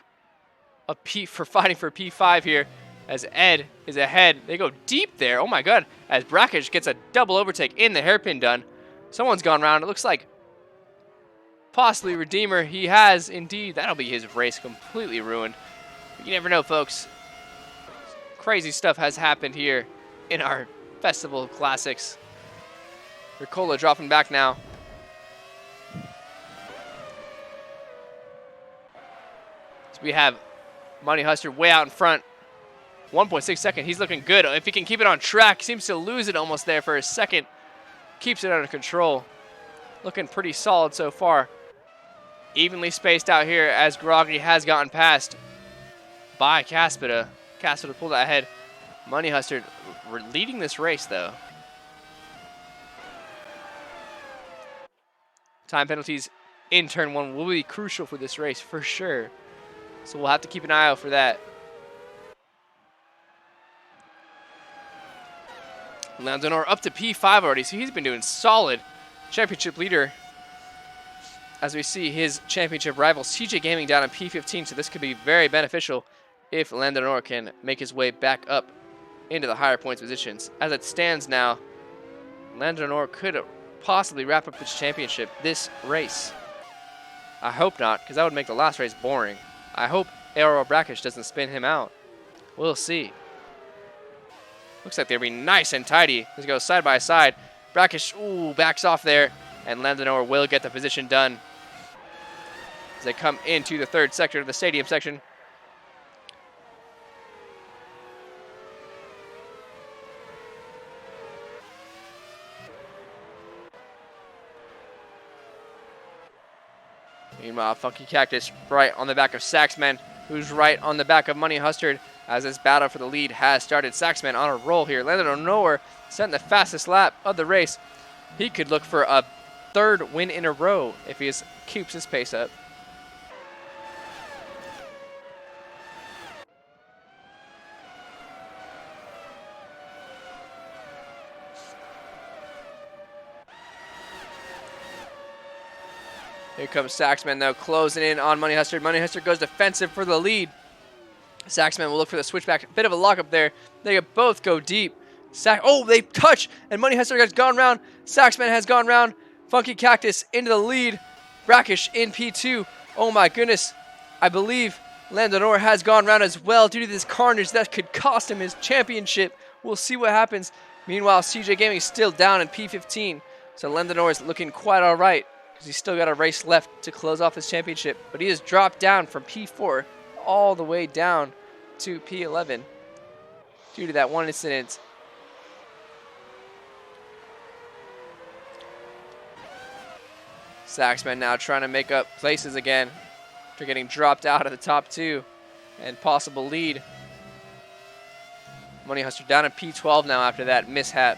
of for fighting for P5 here as Ed is ahead. They go deep there. Oh my god. As Brackish gets a double overtake in the hairpin done. Someone's gone round. It looks like possibly Redeemer. He has indeed. That'll be his race completely ruined. But you never know, folks. Crazy stuff has happened here in our Festival of Classics. Ricola dropping back now. So we have Money Hustler way out in front. 1.6 seconds. He's looking good. If he can keep it on track, seems to lose it almost there for a second. Keeps it under control. Looking pretty solid so far. Evenly spaced out here as Groggy has gotten passed by Caspita. Caspita pulled that ahead. Money Hustard leading this race though. Time penalties in turn 1 will be crucial for this race for sure. So we'll have to keep an eye out for that. Lando Norris up to P5 already, so he's been doing solid. Championship leader. As we see his championship rival CJ Gaming down in P15, so this could be very beneficial if Lando Norris can make his way back up into the higher points positions. As it stands now, Lando Norris could possibly wrap up this championship this race. I hope not, because that would make the last race boring. I hope Aero Brackish doesn't spin him out. We'll see. Looks like they'll be nice and tidy. Let's go side by side. Brackish, ooh, backs off there, and Lando Norris will get the position done as they come into the 3rd sector of the stadium section. Meanwhile, Funky Cactus right on the back of Saxman, who's right on the back of Money Hustard as this battle for the lead has started. Saxman on a roll here. Lando Norris setting the fastest lap of the race. He could look for a 3rd win in a row if he keeps his pace up. Here comes Saxman, though, closing in on Money Hustard. Money Hustard goes defensive for the lead. Saxman will look for the switchback. Bit of a lockup there. They both go deep. Oh, they touch, and Money Hustard has gone round. Saxman has gone round. Funky Cactus into the lead. Brackish in P2. Oh, my goodness. I believe Lando Norris has gone round as well due to this carnage that could cost him his championship. We'll see what happens. Meanwhile, CJ Gaming is still down in P15. So Lando Norris looking quite all right, because he's still got a race left to close off his championship. But he has dropped down from P4 all the way down to P11 due to that one incident. Saxman now trying to make up places again after getting dropped out of the top 2 and possible lead. Money Hustler down at P12 now after that mishap.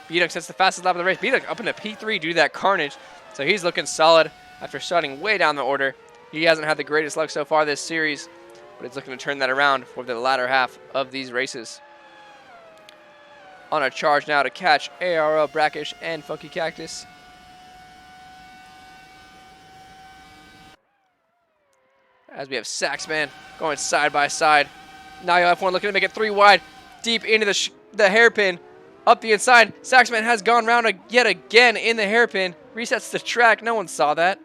B-Duck sets the fastest lap of the race. B-Duck up into P3 due to that carnage. So he's looking solid after starting way down the order. He hasn't had the greatest luck so far this series, but he's looking to turn that around for the latter half of these races. On a charge now to catch ARL, Brackish, and Funky Cactus. as we have Saxman going side by side. Now you'll have one looking to make it 3 wide, deep into the hairpin, up the inside. Saxman has gone round yet again in the hairpin, resets the track. No one saw that.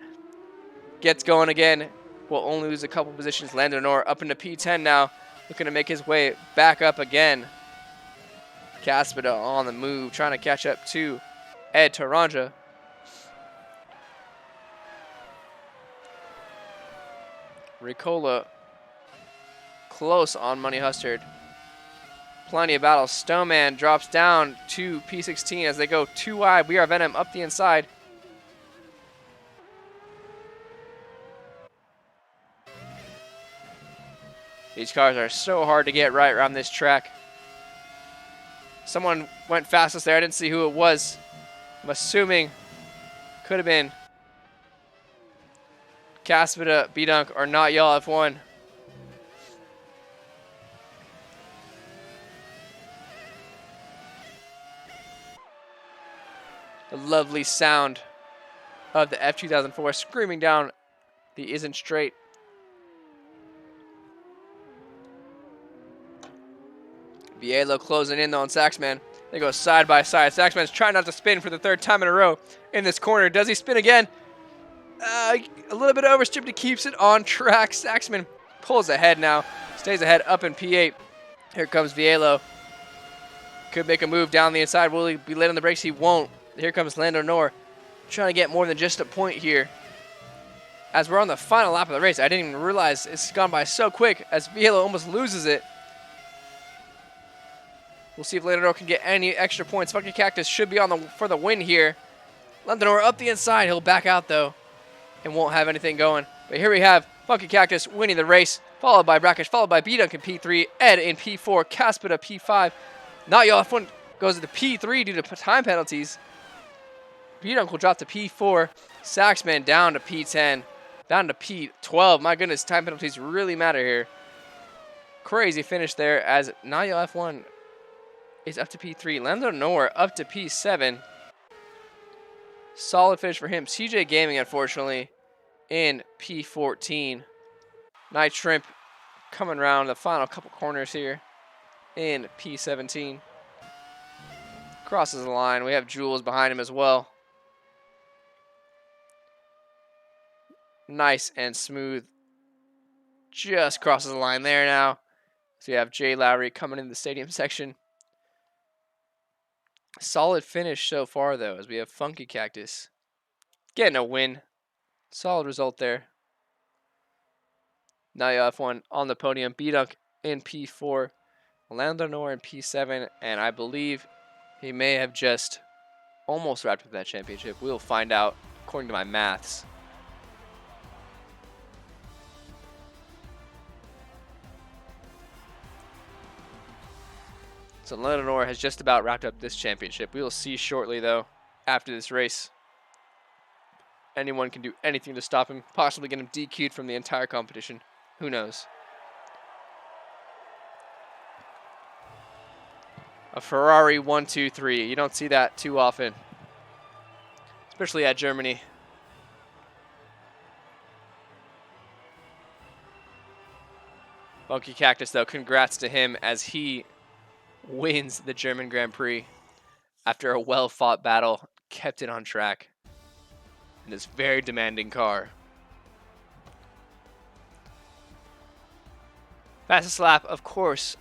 Gets going again. Will only lose a couple positions. Lando Norris up into P10 now, looking to make his way back up again. Caspita on the move, trying to catch up to Ed Taranja. Ricola close on Money Hustard. Plenty of battles. Stoneman drops down to P16 as they go 2 wide. We are Venom up the inside. These cars are so hard to get right around this track. Someone went fastest there. I didn't see who it was. I'm assuming could have been Caspita, B-Dunk, or Not Y'all F1. The lovely sound of the F2004 screaming down the Isn't Straight. Bielo closing in though on Saxman. They go side by side. Saxman's trying not to spin for the 3rd time in a row in this corner. Does he spin again? A little bit overstripped. He keeps it on track. Saxman pulls ahead now. Stays ahead up in P8. Here comes Bielo. Could make a move down the inside. Will he be late on the brakes? He won't. Here comes Lando Norris. Trying to get more than just a point here. As we're on the final lap of the race, I didn't even realize it's gone by so quick as Bielo almost loses it. We'll see if Lando Norris can get any extra points. Funky Cactus should be on for the win here. Lando Norris up the inside. He'll back out though and won't have anything going. But here we have Funky Cactus winning the race, followed by Brackish, followed by B-Dunk in P3, Ed in P4, Caspita P5. Not Y'all F1 goes to P3 due to time penalties. B-Dunk will drop to P4. Saxman down to P10, down to P12. My goodness, time penalties really matter here. Crazy finish there as Not Y'all F1 is up to P3. Lando Norris up to P7. Solid finish for him. CJ Gaming, unfortunately, in P14. Night Shrimp coming around the final couple corners here in P17. Crosses the line. We have Jules behind him as well. Nice and smooth. Just crosses the line there now. So you have Jay Lowry coming in the stadium section. Solid finish so far, though, as we have Funky Cactus getting a win. Solid result there. Now you have F1 on the podium. B-Dunk in P4. Lando Norris in P7. And I believe he may have just almost wrapped up that championship. We'll find out according to my maths. So Lando Norris has just about wrapped up this championship. We will see shortly, though, after this race. Anyone can do anything to stop him, possibly get him DQ'd from the entire competition. Who knows? A Ferrari 1-2-3. You don't see that too often, especially at Germany. Funky Cactus, though, congrats to him as he wins the German Grand Prix after a well-fought battle, kept it on track in this very demanding car. Fastest lap, of course,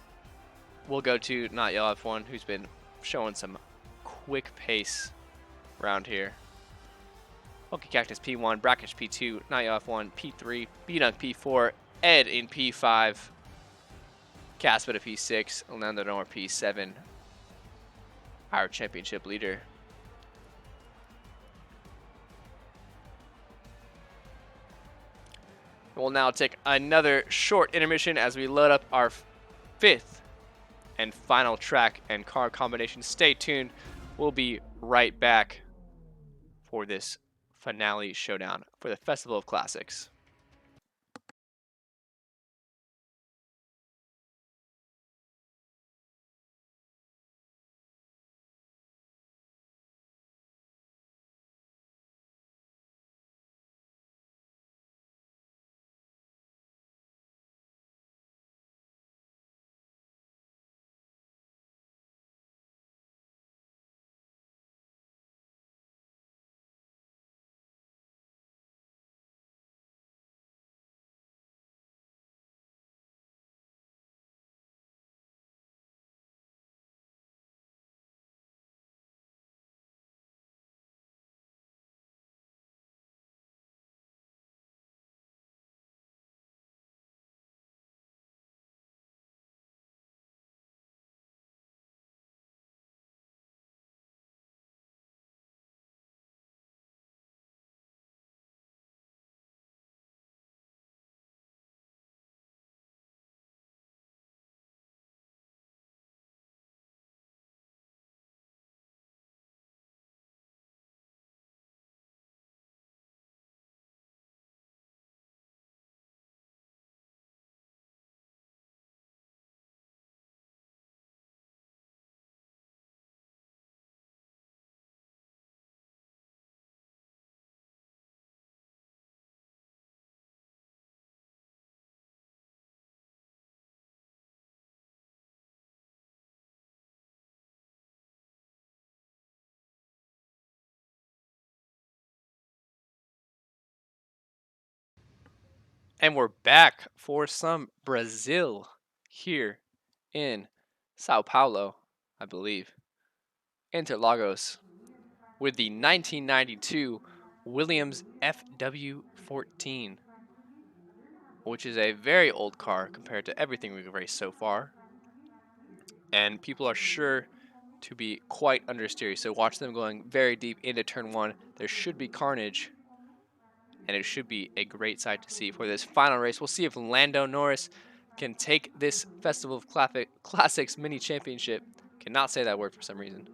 will go to Not Y'all F1, who's been showing some quick pace around here. Funky Cactus P1, Brackish P2, Not Y'all F1 P3, B-Dunk P4, Ed in P5, Caspita P6, Lando Norris P7, our championship leader. We'll now take another short intermission as we load up our 5th and final track and car combination. Stay tuned. We'll be right back for this finale showdown for the Festival of Classics. And we're back for some Brazil here in Sao Paulo, I believe. Interlagos with the 1992 Williams FW14, which is a very old car compared to everything we've raced so far. And people are sure to be quite understeery. So watch them going very deep into turn one. There should be carnage. And it should be a great sight to see for this final race. We'll see if Lando Norris can take this Festival of Classics mini championship. Cannot say that word for some reason.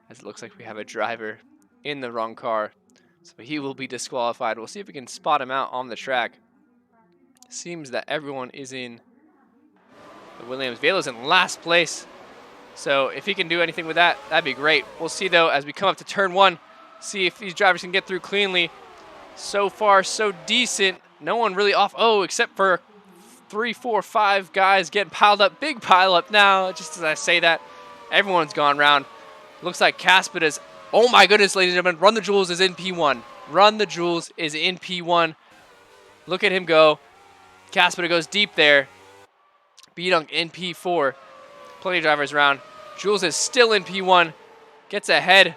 As it looks like we have a driver in the wrong car, so he will be disqualified. We'll see if we can spot him out on the track. Seems that everyone is in the Williams. Velo's in last place, so if he can do anything with that, that'd be great. We'll see though as we come up to turn one, see if these drivers can get through cleanly. So far, so decent. No one really off. Oh, except for 3, 4, 5 guys getting piled up. Big pile up now. Just as I say that, everyone's gone round. Looks like Caspit is. Oh my goodness, ladies and gentlemen. Run the Jewels is in P1. Run the Jewels is in P1. Look at him go. Caspita goes deep there. B-Dunk in P4. Plenty of drivers around. Jules is still in P1. Gets ahead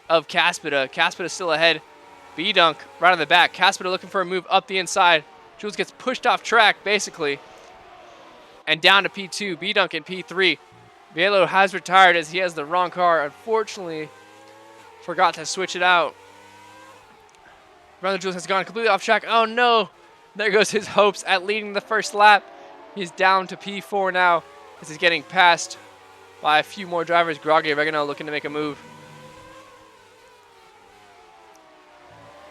of Caspita. Caspita still ahead. B-Dunk right on the back. Caspita looking for a move up the inside. Jules gets pushed off track, basically. And down to P2. B-Dunk in P3. Velo has retired as he has the wrong car. Unfortunately, forgot to switch it out. Brother Jules has gone completely off track. Oh no! There goes his hopes at leading the first lap. He's down to P4 now. This is getting passed by a few more drivers. Groggy Oregano looking to make a move.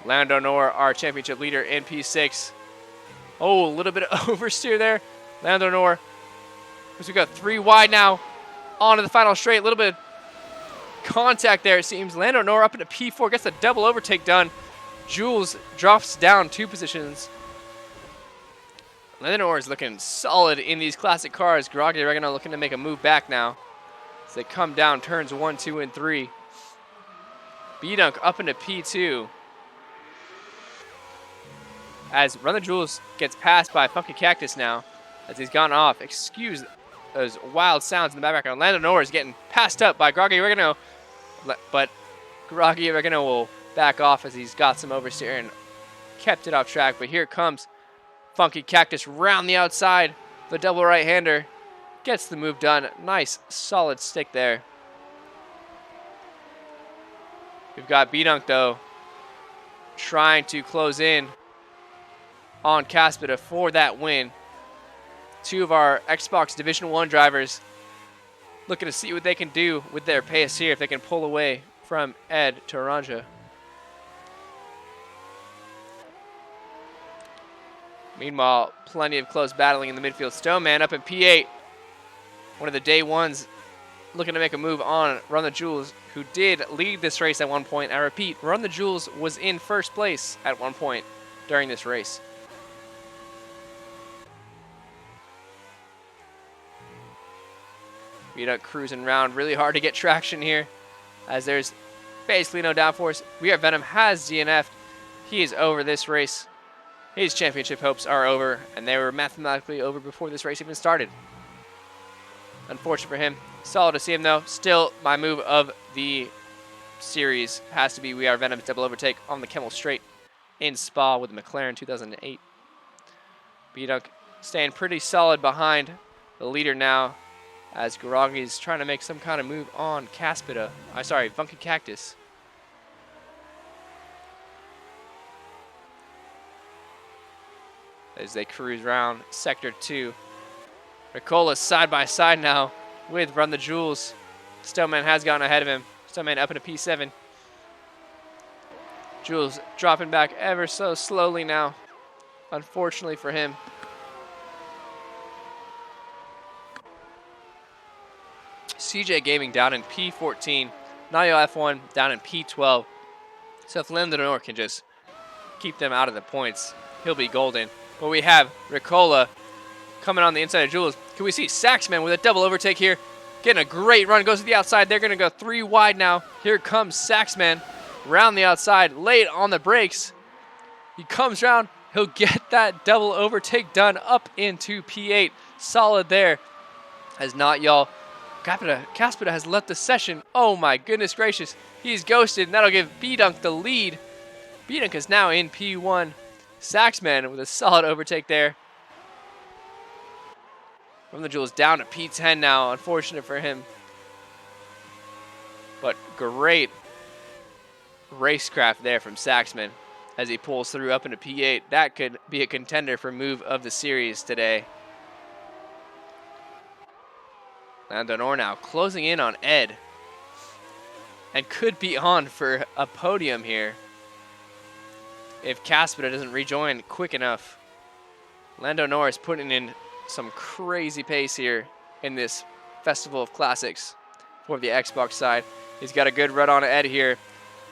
Lando Norris, our championship leader in P6. Oh, a little bit of oversteer there. Lando Norris. We got 3 wide now. On to the final straight. A little bit of contact there, it seems. Lando Norris up into P4. Gets the double overtake done. Jules drops down 2 positions. Lando Norris looking solid in these classic cars. Groggy Oregano looking to make a move back now as they come down turns 1, 2, and 3. B-Dunk up into P2. As Run the Jules gets passed by Funky Cactus now as he's gone off. Excuse those wild sounds in the background. Lando Norris getting passed up by Groggy Oregano, but Groggy Oregano will back off as he's got some oversteer and kept it off track. But here comes Funky Cactus round the outside. The double right-hander gets the move done. Nice, solid stick there. We've got B-Dunk, though, trying to close in on Caspita for that win. 2 of our Xbox Division 1 drivers looking to see what they can do with their pace here, if they can pull away from Ed Taranja. Meanwhile, plenty of close battling in the midfield. Stoneman up in P8. One of the day ones looking to make a move on Run the Jules, who did lead this race at one point. I repeat, Run the Jules was in first place at one point during this race. B-Dunk cruising around really hard to get traction here as there's basically no downforce. We Are Venom has DNF'd. He is over this race. His championship hopes are over, and they were mathematically over before this race even started. Unfortunate for him. Solid to see him, though. Still, my move of the series has to be We Are Venom's double overtake on the Kemmel Straight in Spa with the McLaren 2008. B-Dunk staying pretty solid behind the leader now, as Groggy's trying to make some kind of move on Caspita. Funky Cactus. As they cruise around Sector 2. Ricola side by side now with Run the Jules. Stoneman has gone ahead of him. Stoneman up into P7. Jules dropping back ever so slowly now, unfortunately for him. CJ Gaming down in P14. Nayo F1 down in P12. So if Lando Norris can just keep them out of the points, he'll be golden. But we have Ricola coming on the inside of Jules. Can we see Saxman with a double overtake here? Getting a great run, goes to the outside. They're going to go 3 wide now. Here comes Saxman round the outside, late on the brakes. He comes around. He'll get that double overtake done up into P8. Solid there. As not y'all. Caspita has left the session. Oh my goodness gracious. He's ghosted, and that'll give B-Dunk the lead. B-Dunk is now in P1. Saxman with a solid overtake there. From the Jules down to P10 now. Unfortunate for him. But great racecraft there from Saxman as he pulls through up into P8. That could be a contender for move of the series today. Lando Norris now closing in on Ed. And could be on for a podium here if Caspita doesn't rejoin quick enough. Lando Norris putting in some crazy pace here in this Festival of Classics for the Xbox side. He's got a good run on Ed here.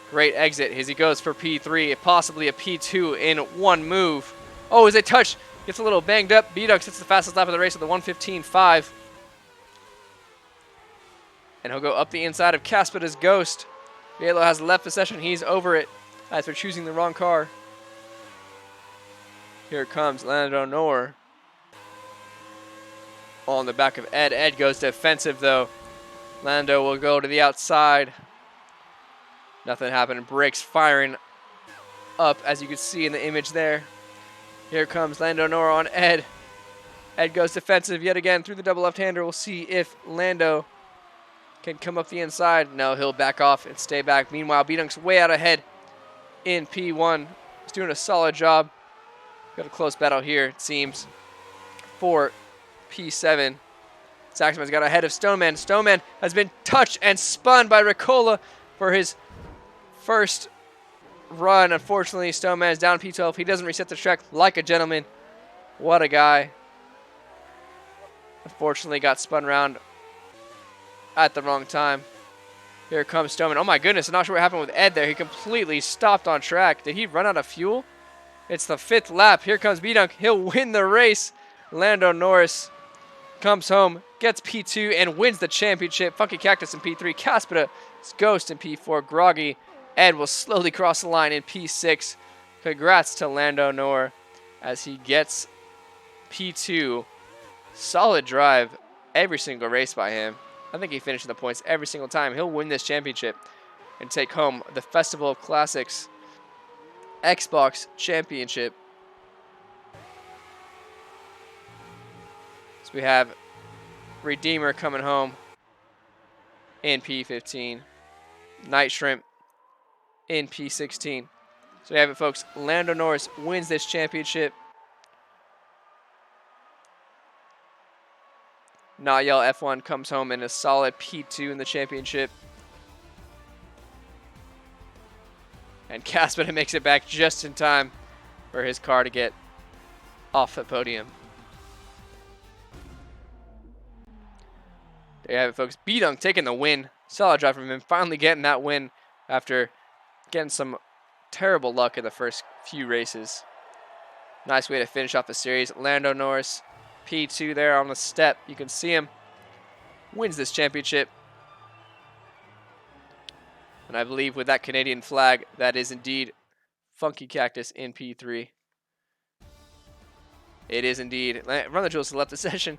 Great exit as he goes for P3, possibly a P2 in one move. Oh, as they touch, gets a little banged up. B-Dunk sits the fastest lap of the race with a 1:15.5. And he'll go up the inside of Caspita's Ghost. Yalo has left the session. He's over it as for choosing the wrong car. Here comes Lando Norris on the back of Ed. Ed goes defensive though. Lando will go to the outside. Nothing happened. Brakes firing up as you can see in the image there. Here comes Lando Norris on Ed. Ed goes defensive yet again through the double left-hander. We'll see if Lando can come up the inside. No, he'll back off and stay back. Meanwhile, B-Dunk's way out ahead in P1. He's doing a solid job. Got a close battle here, it seems, for P7. Saxman's got ahead of Stoneman. Stoneman has been touched and spun by Ricola for his first run. Unfortunately, Stoneman is down P12. He doesn't reset the track like a gentleman. What a guy. Unfortunately, got spun around at the wrong time. Here comes Stoneman. Oh my goodness, I'm not sure what happened with Ed there. He completely stopped on track. Did he run out of fuel? It's the 5th lap. Here comes B-Dunk. He'll win the race. Lando Norris comes home, gets P2, and wins the championship. Funky Cactus in P3. Caspita, Ghost in P4. Groggy. Ed will slowly cross the line in P6. Congrats to Lando Norris as he gets P2. Solid drive every single race by him. I think he finished in the points every single time. He'll win this championship and take home the Festival of Classics Xbox Championship. So we have Redeemer coming home in P15. Night Shrimp in P16. So we have it, folks. Lando Norris wins this championship. Not Yell F1 comes home in a solid P2 in the championship. And Caspita makes it back just in time for his car to get off the podium. There you have it, folks. B-Dunk taking the win. Solid drive from him. Finally getting that win after getting some terrible luck in the first few races. Nice way to finish off the series. Lando Norris, P2 there on the step. You can see him. Wins this championship. And I believe with that Canadian flag, that is indeed Funky Cactus in P3. It is indeed. Run the Jules left the session.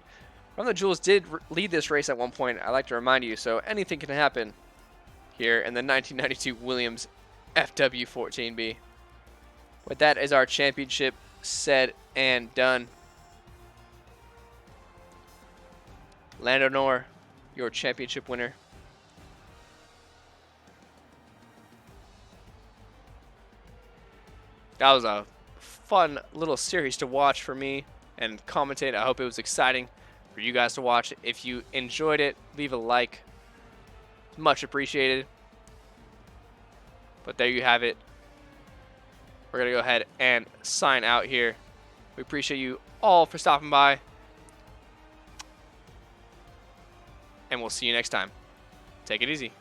Run the Jules did lead this race at one point, I like to remind you, so anything can happen here in the 1992 Williams FW14B. But that is our championship said and done. Lando Norris, your championship winner. That was a fun little series to watch for me and commentate. I hope it was exciting for you guys to watch. If you enjoyed it, leave a like. Much appreciated. But there you have it. We're going to go ahead and sign out here. We appreciate you all for stopping by. And we'll see you next time. Take it easy.